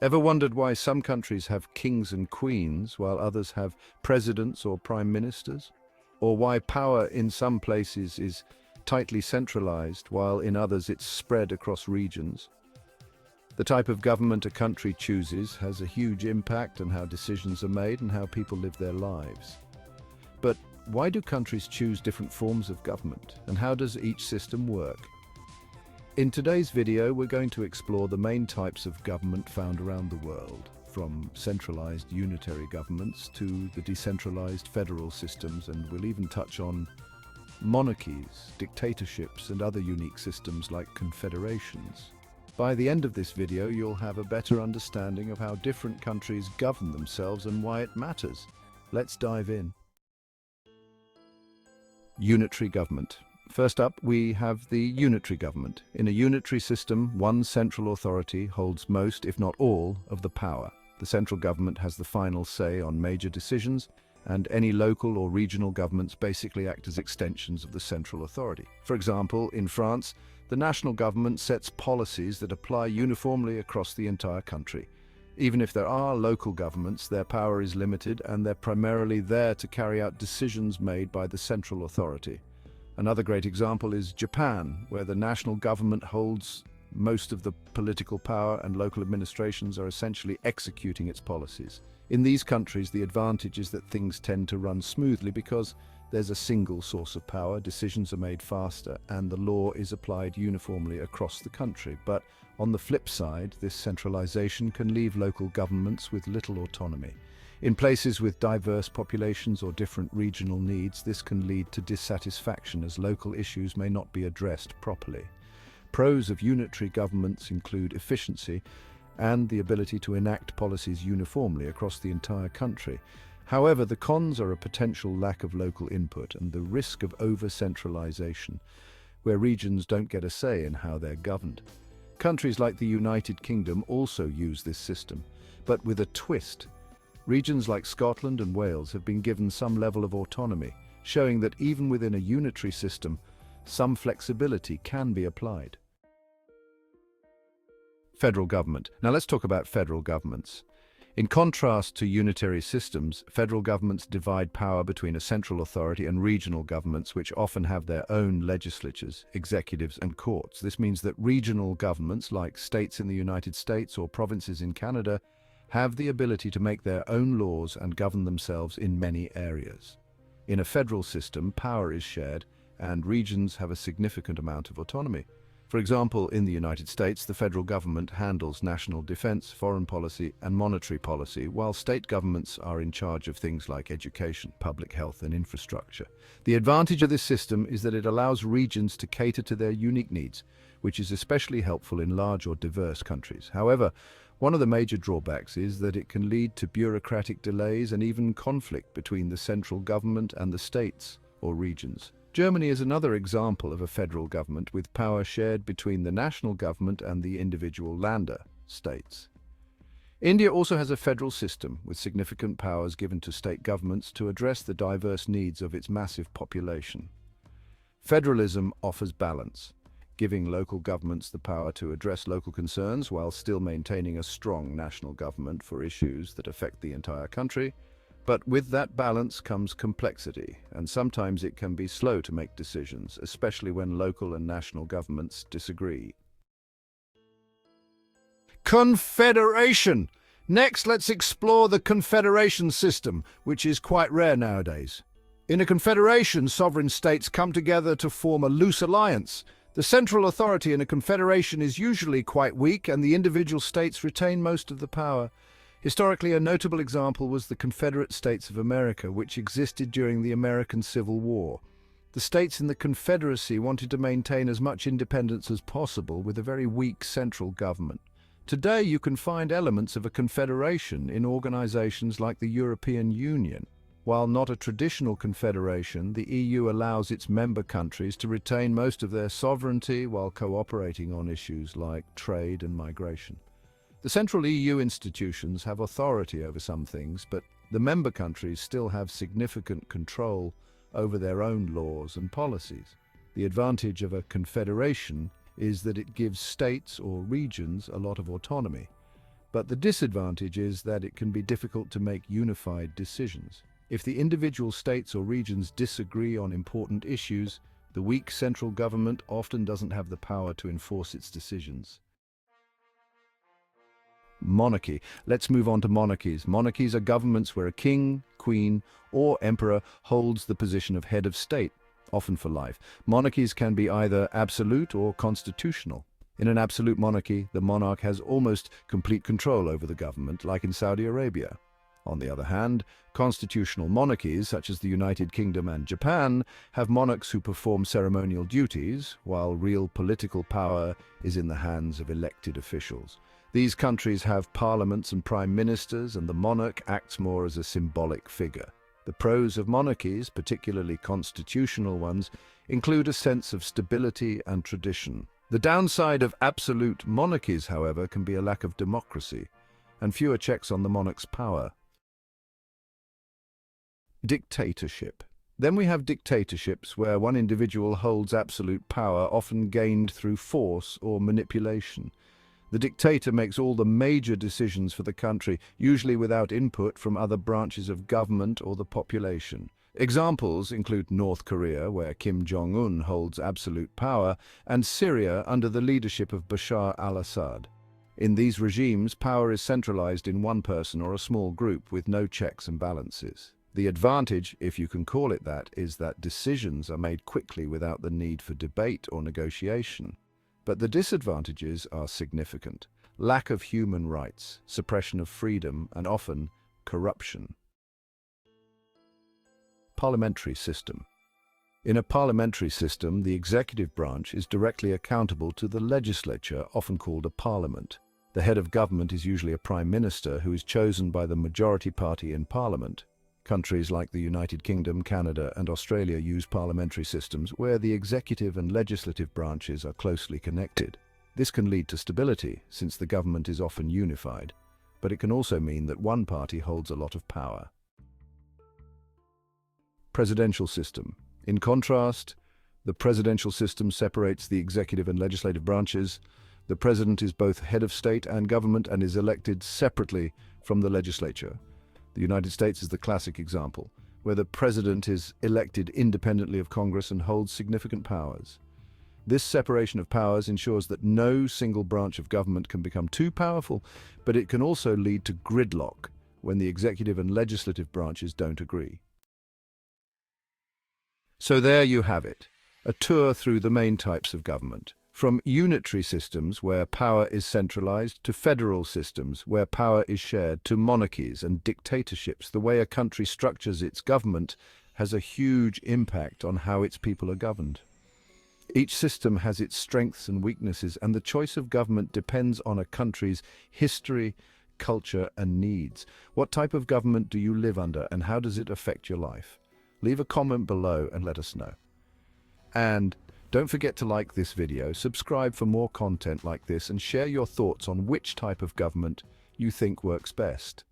Ever wondered why some countries have kings and queens while others have presidents or prime ministers? Or why power in some places is tightly centralized while in others it's spread across regions? The type of government a country chooses has a huge impact on how decisions are made and how people live their lives. But why do countries choose different forms of government, and how does each system work? In today's video, we're going to explore the main types of government found around the world, from centralized unitary governments to the decentralized federal systems, and we'll even touch on monarchies, dictatorships, and other unique systems like confederations. By the end of this video, you'll have a better understanding of how different countries govern themselves and why it matters. Let's dive in. Unitary government. First up, we have the unitary government. In a unitary system, one central authority holds most, if not all, of the power. The central government has the final say on major decisions, and any local or regional governments basically act as extensions of the central authority. For example, in France, the national government sets policies that apply uniformly across the entire country. Even if there are local governments, their power is limited and they're primarily there to carry out decisions made by the central authority. Another great example is Japan, where the national government holds most of the political power and local administrations are essentially executing its policies. In these countries, the advantage is that things tend to run smoothly because there's a single source of power, decisions are made faster, and the law is applied uniformly across the country. But on the flip side, this centralization can leave local governments with little autonomy. In places with diverse populations or different regional needs, this can lead to dissatisfaction as local issues may not be addressed properly. Pros of unitary governments include efficiency and the ability to enact policies uniformly across the entire country. However, the cons are a potential lack of local input and the risk of over-centralization, where regions don't get a say in how they're governed. Countries like the United Kingdom also use this system, but with a twist. Regions like Scotland and Wales have been given some level of autonomy, showing that even within a unitary system, some flexibility can be applied. Federal government. Now let's talk about federal governments. In contrast to unitary systems, federal governments divide power between a central authority and regional governments, which often have their own legislatures, executives, and courts. This means that regional governments, like states in the United States or provinces in Canada, have the ability to make their own laws and govern themselves in many areas. In a federal system, power is shared, and regions have a significant amount of autonomy. For example, in the United States, the federal government handles national defense, foreign policy, and monetary policy, while state governments are in charge of things like education, public health, and infrastructure. The advantage of this system is that it allows regions to cater to their unique needs, which is especially helpful in large or diverse countries. However, one of the major drawbacks is that it can lead to bureaucratic delays and even conflict between the central government and the states or regions. Germany is another example of a federal government with power shared between the national government and the individual Länder, states. India also has a federal system with significant powers given to state governments to address the diverse needs of its massive population. Federalism offers balance, giving local governments the power to address local concerns while still maintaining a strong national government for issues that affect the entire country. But with that balance comes complexity, and sometimes it can be slow to make decisions, especially when local and national governments disagree. Confederation! Next, let's explore the confederation system, which is quite rare nowadays. In a confederation, sovereign states come together to form a loose alliance. The central authority in a confederation is usually quite weak, and the individual states retain most of the power. Historically, a notable example was the Confederate States of America, which existed during the American Civil War. The states in the Confederacy wanted to maintain as much independence as possible with a very weak central government. Today, you can find elements of a confederation in organizations like the European Union. While not a traditional confederation, the EU allows its member countries to retain most of their sovereignty while cooperating on issues like trade and migration. The central EU institutions have authority over some things, but the member countries still have significant control over their own laws and policies. The advantage of a confederation is that it gives states or regions a lot of autonomy. But the disadvantage is that it can be difficult to make unified decisions. If the individual states or regions disagree on important issues, the weak central government often doesn't have the power to enforce its decisions. Monarchy. Let's move on to monarchies. Monarchies are governments where a king, queen, or emperor holds the position of head of state, often for life. Monarchies can be either absolute or constitutional. In an absolute monarchy, the monarch has almost complete control over the government, like in Saudi Arabia. On the other hand, constitutional monarchies, such as the United Kingdom and Japan, have monarchs who perform ceremonial duties, while real political power is in the hands of elected officials. These countries have parliaments and prime ministers, and the monarch acts more as a symbolic figure. The pros of monarchies, particularly constitutional ones, include a sense of stability and tradition. The downside of absolute monarchies, however, can be a lack of democracy and fewer checks on the monarch's power. Dictatorship. Then we have dictatorships, where one individual holds absolute power, often gained through force or manipulation. The dictator makes all the major decisions for the country, usually without input from other branches of government or the population. Examples include North Korea, where Kim Jong-un holds absolute power, and Syria under the leadership of Bashar al-Assad. In these regimes, power is centralized in one person or a small group with no checks and balances. The advantage, if you can call it that, is that decisions are made quickly without the need for debate or negotiation. But the disadvantages are significant: lack of human rights, suppression of freedom, and often corruption. Parliamentary system. In a parliamentary system, the executive branch is directly accountable to the legislature, often called a parliament. The head of government is usually a prime minister who is chosen by the majority party in parliament. Countries like the United Kingdom, Canada, and Australia use parliamentary systems where the executive and legislative branches are closely connected. This can lead to stability, since the government is often unified, but it can also mean that one party holds a lot of power. Presidential system. In contrast, the presidential system separates the executive and legislative branches. The president is both head of state and government and is elected separately from the legislature. The United States is the classic example, where the president is elected independently of Congress and holds significant powers. This separation of powers ensures that no single branch of government can become too powerful, but it can also lead to gridlock when the executive and legislative branches don't agree. So there you have it, a tour through the main types of government. From unitary systems, where power is centralized, to federal systems, where power is shared, to monarchies and dictatorships, the way a country structures its government has a huge impact on how its people are governed. Each system has its strengths and weaknesses, and the choice of government depends on a country's history, culture, and needs. What type of government do you live under, and how does it affect your life? Leave a comment below and let us know. And don't forget to like this video, subscribe for more content like this, and share your thoughts on which type of government you think works best.